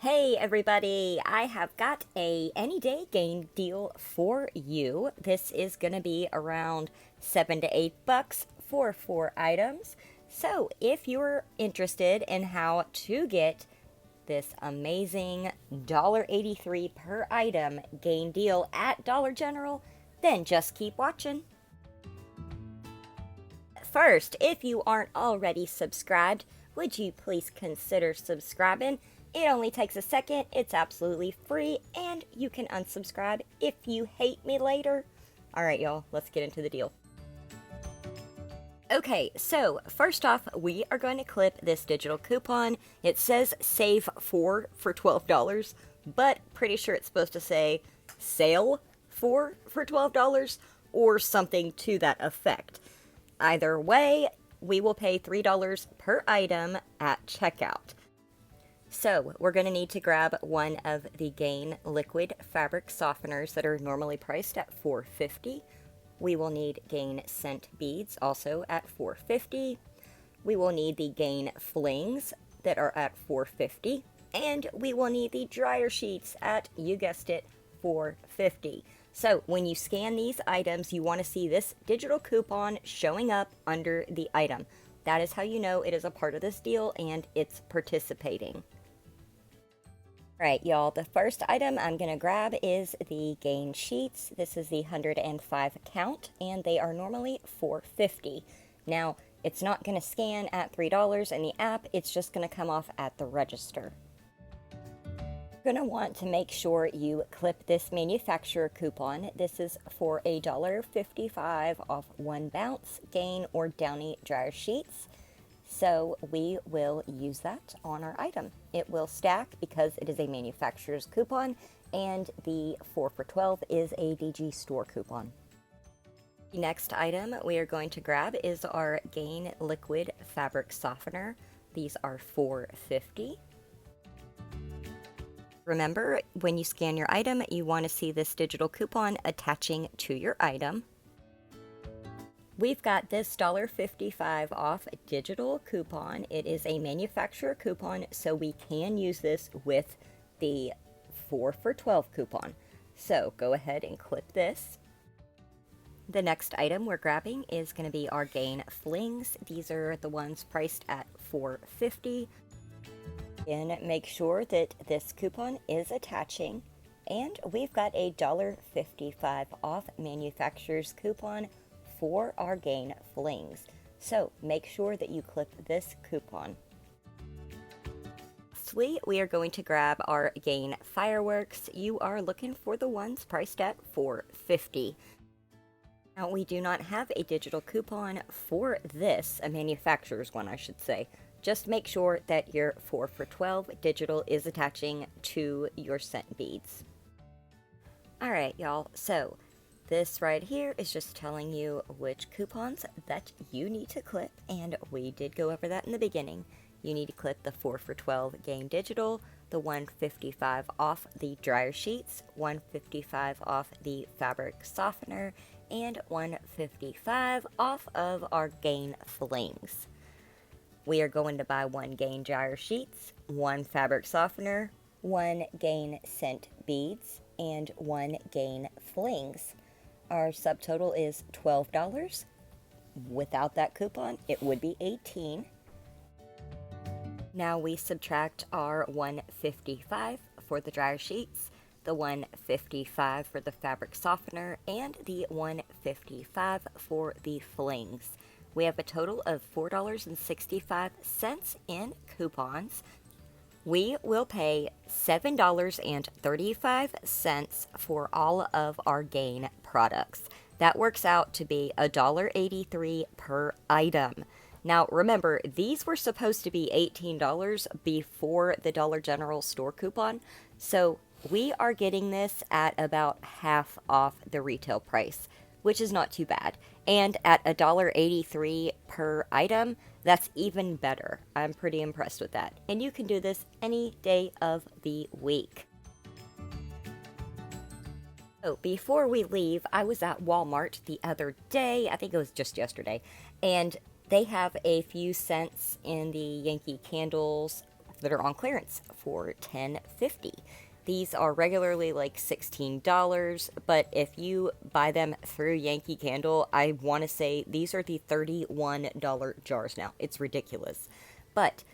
Hey everybody, I have got a any day game deal for you. This is going to be around 7 to 8 bucks for 4 items. So, if you're interested in how to get this amazing $1.83 per item game deal at Dollar General, then just keep watching. First, if you aren't already subscribed, would you please consider subscribing? It only takes a second, it's absolutely free, and you can unsubscribe if you hate me later. Alright, y'all, let's get into the deal. Okay, so first off, we are going to clip this digital coupon. It says save 4 for $12, but pretty sure it's supposed to say sale 4 for $12 or something to that effect. Either way, we will pay $3 per item at checkout. So, we're going to need to grab one of the Gain liquid fabric softeners that are normally priced at $4.50. We will need Gain scent beads, also at $4.50. We will need the Gain flings that are at $4.50. And we will need the dryer sheets at, you guessed it, $4.50. So when you scan these items, you want to see this digital coupon showing up under the item. That is how you know it is a part of this deal and it's participating. Alright, y'all, the first item I'm going to grab is the Gain sheets. This is the 105 count, and they are normally $4.50. Now, it's not going to scan at $3 in the app, it's just going to come off at the register. You're going to want to make sure you clip this manufacturer coupon. This is for $1.55 off one bounce, Gain or Downy dryer sheets. So we will use that on our item. It will stack because it is a manufacturer's coupon, and the 4 for $12 is a DG store coupon. The next item we are going to grab is our Gain liquid fabric softener. These are $4.50. Remember, when you scan your item, you want to see this digital coupon attaching to your item. We've got this $1.55 off digital coupon. It is a manufacturer coupon, so we can use this with the 4 for $12 coupon. So go ahead and clip this. The next item we're grabbing is going to be our Gain flings. These are the ones priced at $4.50. And make sure that this coupon is attaching. And we've got a $1.55 off manufacturer's coupon for our Gain flings. So make sure that you clip this coupon. Lastly, we are going to grab our Gain fireworks. You are looking for the ones priced at $4.50. Now, we do not have a digital coupon for this, a manufacturer's one, I should say. Just make sure that your 4 for $12 digital is attaching to your scent beads. Alright, y'all, so this right here is just telling you which coupons that you need to clip, and we did go over that in the beginning. You need to clip the 4 for $12 Gain digital, the $1.55 off the dryer sheets, $1.55 off the fabric softener, and $1.55 off of our Gain flings. We are going to buy 1 Gain dryer sheets, 1 fabric softener, 1 Gain scent beads, and 1 Gain flings. Our subtotal is $12. Without that coupon, it would be $18. Now we subtract our $1.55 for the dryer sheets, the $1.55 for the fabric softener, and the $1.55 for the flings. We have a total of $4.65 in coupons. We will pay $7.35 for all of our Gain products. That works out to be $1.83 per item. Now remember, these were supposed to be $18 before the Dollar General store coupon, so we are getting this at about half off the retail price, which is not too bad. And at $1.83 per item, that's even better. I'm pretty impressed with that. And you can do this any day of the week. So before we leave, I was at Walmart the other day, I think it was just yesterday, and they have a few scents in the Yankee Candles that are on clearance for $10.50. These are regularly like $16, but if you buy them through Yankee Candle, I want to say these are the $31 jars now. It's ridiculous. But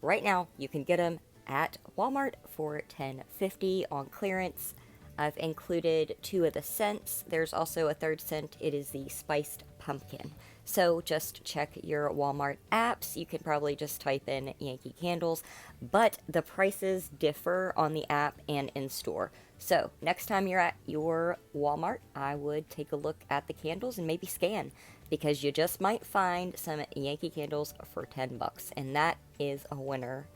right now, you can get them at Walmart for $10.50 on clearance. I've included 2 of the scents. There's also a third scent. It is the spiced pumpkin. So just check your Walmart apps. You can probably just type in Yankee Candles, but the prices differ on the app and in store. So next time you're at your Walmart, I would take a look at the candles and maybe scan, because you just might find some Yankee Candles for $10, and that is a winner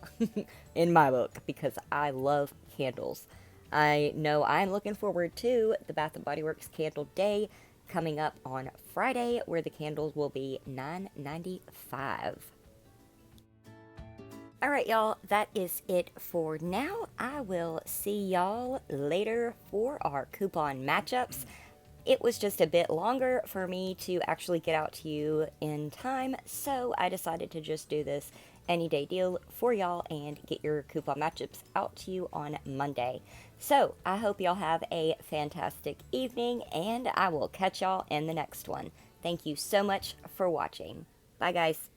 in my book because I love candles. I know I'm looking forward to the Bath & Body Works Candle Day coming up on Friday, where the candles will be $9.95. Alright, y'all, that is it for now. I will see y'all later for our coupon matchups. It was just a bit longer for me to actually get out to you in time, so I decided to just do this any day deal for y'all and get your coupon matchups out to you on Monday. So I hope y'all have a fantastic evening, and I will catch y'all in the next one. Thank you so much for watching. Bye, guys.